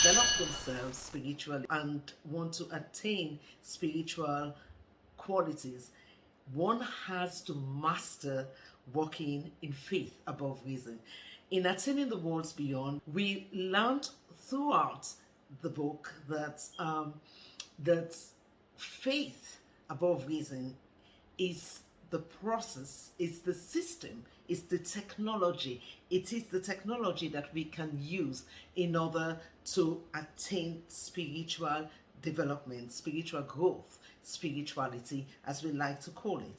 develop themselves spiritually and want to attain spiritual qualities, one has to master walking in faith above reason. In Attaining the Worlds Beyond, we learned throughout the book that faith above reason is the process, it's the system, it's the technology. It is the technology that we can use in order to attain spiritual development, spiritual growth, spirituality, as we like to call it.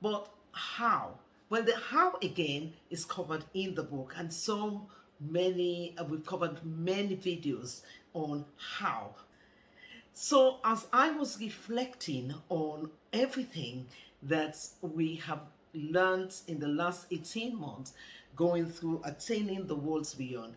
But how? Well, the how again is covered in the book, and so many, we've covered many videos on how. So, as I was reflecting on everything that we have learned in the last 18 months, going through Attaining the Worlds Beyond,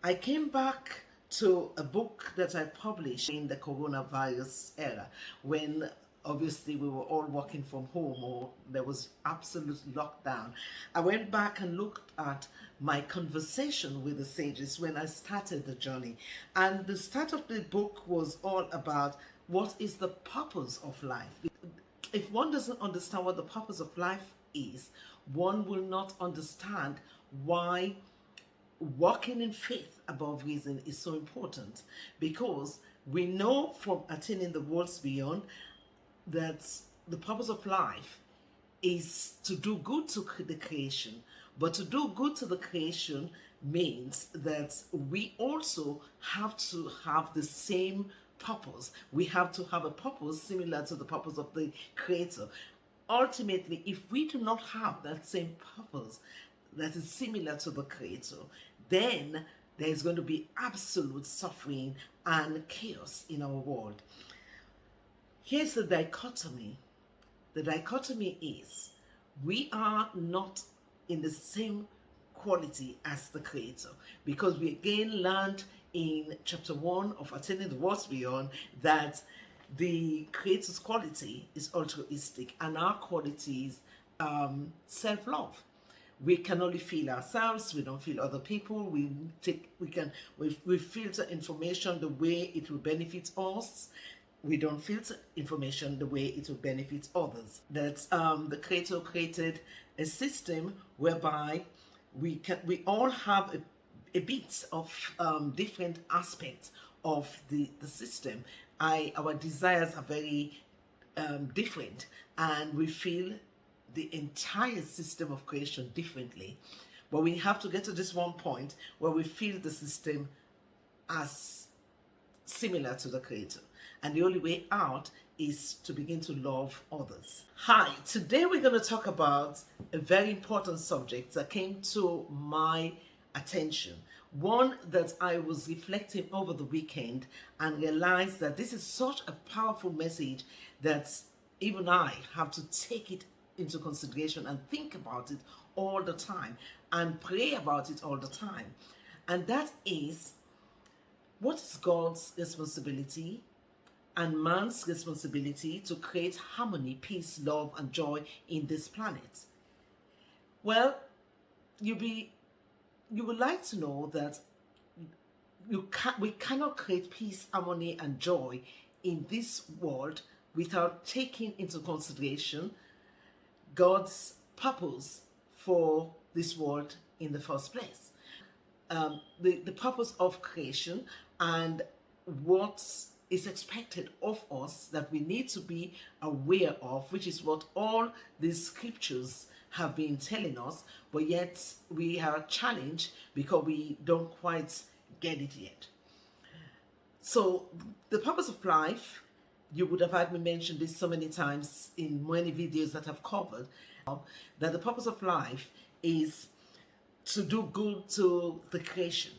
I came back to a book that I published in the coronavirus era, when obviously we were all working from home or there was absolute lockdown. I went back and looked at my conversation with the sages when I started the journey. And the start of the book was all about what is the purpose of life. If one doesn't understand what the purpose of life is, one will not understand why walking in faith above reason is so important. Because we know from Attaining the Worlds Beyond that the purpose of life is to do good to the creation. But to do good to the creation means that we also have to have the same purpose. We have to have a purpose similar to the purpose of the Creator. Ultimately, if we do not have that same purpose that is similar to the Creator, then there's going to be absolute suffering and chaos in our world. Here's the dichotomy. The dichotomy is we are not in the same quality as the Creator, because we again learned in chapter 1 of Attaining the Worlds Beyond that the Creator's quality is altruistic and our quality is self-love. We can only feel ourselves. We don't feel other people. We filter information the way it will benefit us. We don't filter information the way it will benefit others. That the Creator created a system whereby we all have a bit of different aspects of the system. Our desires are very different, and we feel the entire system of creation differently. But we have to get to this one point where we feel the system as similar to the Creator. And the only way out is to begin to love others. Hi, today we're going to talk about a very important subject that came to my attention. One that I was reflecting over the weekend and realized that this is such a powerful message that even I have to take it into consideration and think about it all the time and pray about it all the time. And that is, what is God's responsibility and man's responsibility to create harmony, peace, love, and joy in this planet? Well, you would like to know that we cannot create peace, harmony, and joy in this world without taking into consideration God's purpose for this world in the first place. The purpose of creation and what is expected of us that we need to be aware of, which is what all these scriptures have been telling us, but yet we are challenged because we don't quite get it yet. So the purpose of life, you would have heard me mention this so many times in many videos that I've covered, that the purpose of life is to do good to the creation.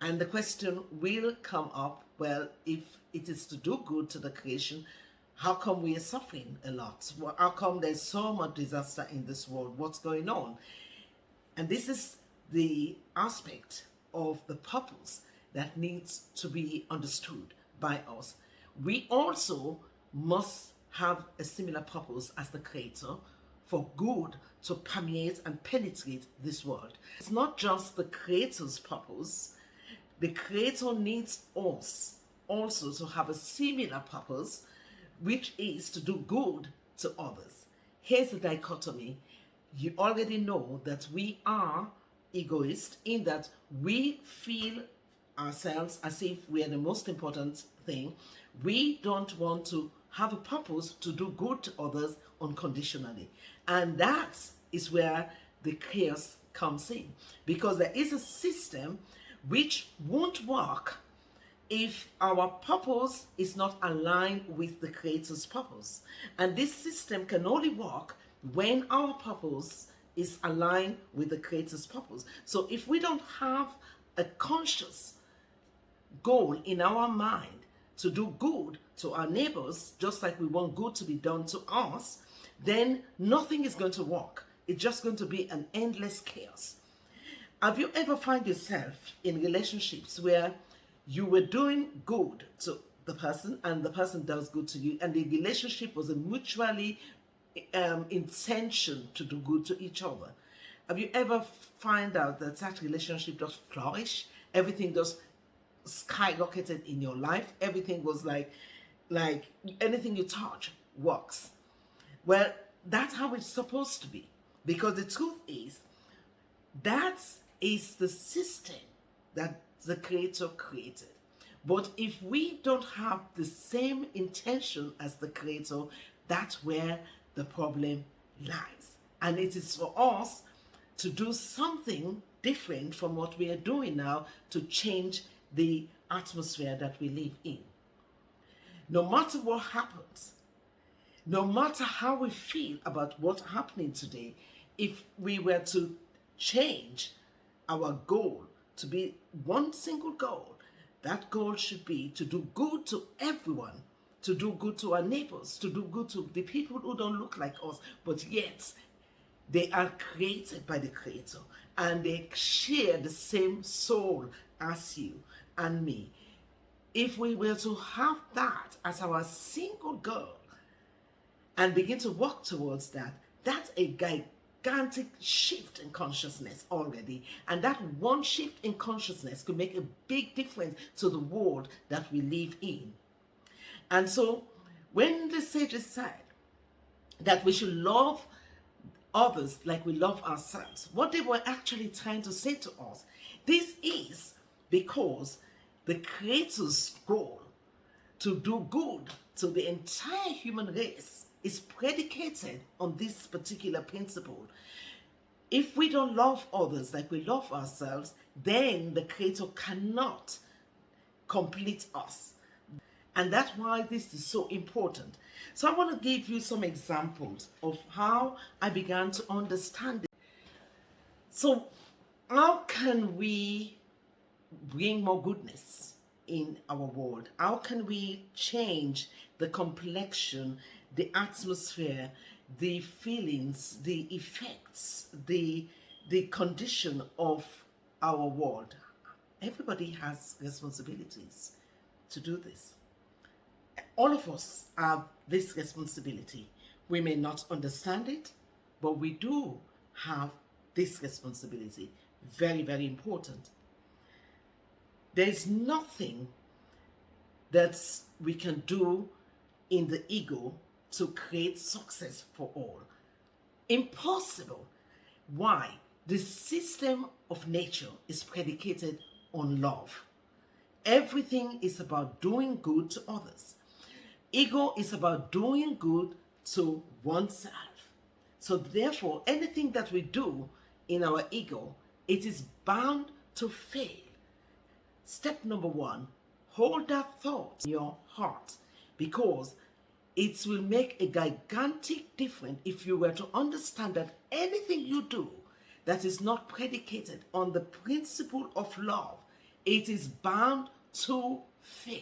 And the question will come up, well, if it is to do good to the creation, how come we are suffering a lot? How come there's so much disaster in this world? What's going on? And this is the aspect of the purpose that needs to be understood by us. We also must have a similar purpose as the Creator for good to permeate and penetrate this world. It's not just the Creator's purpose the Creator needs us also to have a similar purpose, which is to do good to others. Here's the dichotomy. You already know that we are egoists in that we feel ourselves as if we are the most important thing. We don't want to have a purpose to do good to others unconditionally. And that is where the chaos comes in, because there is a system which won't work if our purpose is not aligned with the Creator's purpose. And this system can only work when our purpose is aligned with the Creator's purpose. So if we don't have a conscious goal in our mind to do good to our neighbors, just like we want good to be done to us, then nothing is going to work. It's just going to be an endless chaos. Have you ever found yourself in relationships where you were doing good to the person and the person does good to you, and the relationship was a mutually intention to do good to each other? Have you ever find out that that relationship just flourished? Everything just skyrocketed in your life. Everything was like anything you touch works. Well, that's how it's supposed to be, because the truth is that is the system that the Creator created. But if we don't have the same intention as the Creator, that's where the problem lies. And it is for us to do something different from what we are doing now to change the atmosphere that we live in. No matter what happens, no matter how we feel about what's happening today, if we were to change our goal to be one single goal, that goal should be to do good to everyone, to do good to our neighbors, to do good to the people who don't look like us, but yet they are created by the Creator and they share the same soul as you and me. If we were to have that as our single goal and begin to work towards that, that's a gigantic shift in consciousness already. And that one shift in consciousness could make a big difference to the world that we live in. And so when the sages said that we should love others like we love ourselves, what they were actually trying to say to us, this is because the Creator's goal to do good to the entire human race is predicated on this particular principle. If we don't love others like we love ourselves, then the Creator cannot complete us. And that's why this is so important. So I want to give you some examples of how I began to understand it. So how can we bring more goodness in our world? How can we change the complexion, the atmosphere, the feelings, the effects, the condition of our world? Everybody has responsibilities to do this. All of us have this responsibility. We may not understand it, but we do have this responsibility. Very, very important. There is nothing that we can do in the ego to create success for all. Impossible. Why? The system of nature is predicated on love. Everything is about doing good to others. Ego is about doing good to oneself. So therefore, anything that we do in our ego, it is bound to fail. Step number one, hold that thought in your heart, because it will make a gigantic difference if you were to understand that anything you do that is not predicated on the principle of love, it is bound to fail.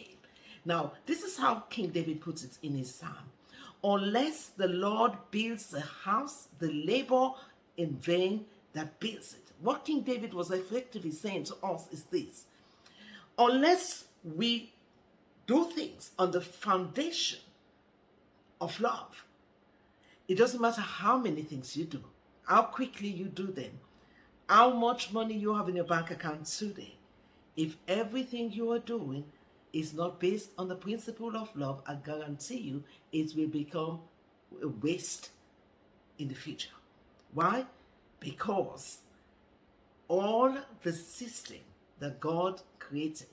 Now, this is how King David puts it in his psalm. Unless the Lord builds a house, the labor in vain that builds it. What King David was effectively saying to us is this: unless we do things on the foundation of love, it doesn't matter how many things you do, how quickly you do them, how much money you have in your bank account today. If everything you are doing is not based on the principle of love, I guarantee you it will become a waste in the future. Why? Because all the system that God created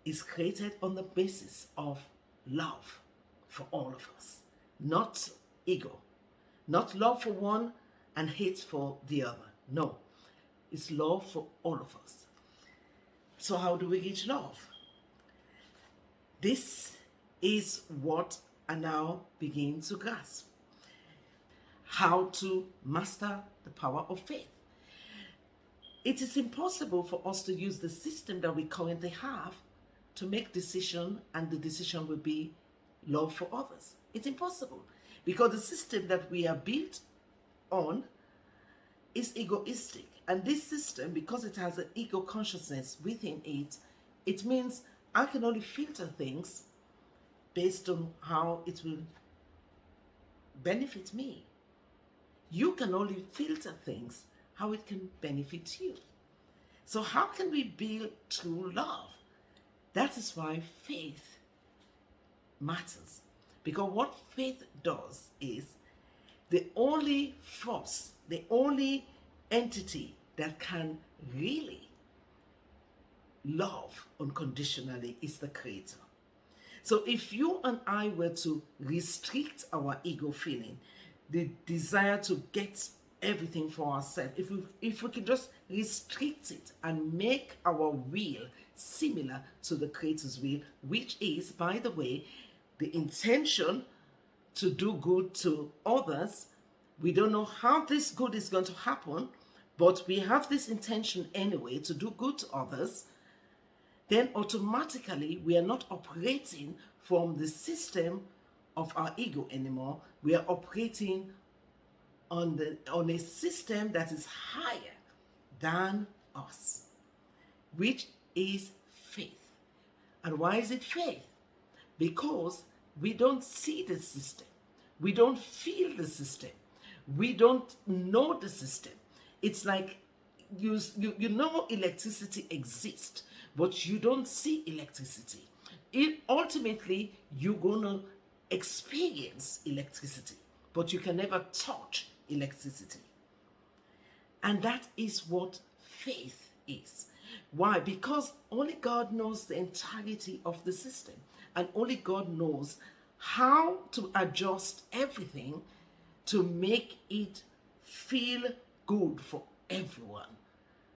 is created on the basis of love for all of us, not ego, not love for one and hate for the other. No, it's love for all of us. So how do we reach love? This is what I now begin to grasp. How to master the power of faith. It is impossible for us to use the system that we currently have to make decision, and the decision will be love for others. It's impossible because the system that we are built on is egoistic, and this system, because it has an ego consciousness within it, it means I can only filter things based on how it will benefit me. You can only filter things how it can benefit you. So how can we build true love? That is why faith matters. Because what faith does is the only force, the only entity that can really love unconditionally is the Creator. So if you and I were to restrict our ego feeling, the desire to get everything for ourselves, if we could just restrict it and make our will similar to the Creator's will, which is, by the way, the intention to do good to others. We don't know how this good is going to happen, but we have this intention anyway to do good to others. Then automatically we are not operating from the system of our ego anymore. We are operating on a system that is higher than us, which is faith. And why is it faith? Because we don't see the system. We don't feel the system. We don't know the system. It's like you know electricity exists, but you don't see electricity. Ultimately, you're going to experience electricity, but you can never touch electricity. And that is what faith is. Why? Because only God knows the entirety of the system, and only God knows how to adjust everything to make it feel good for everyone.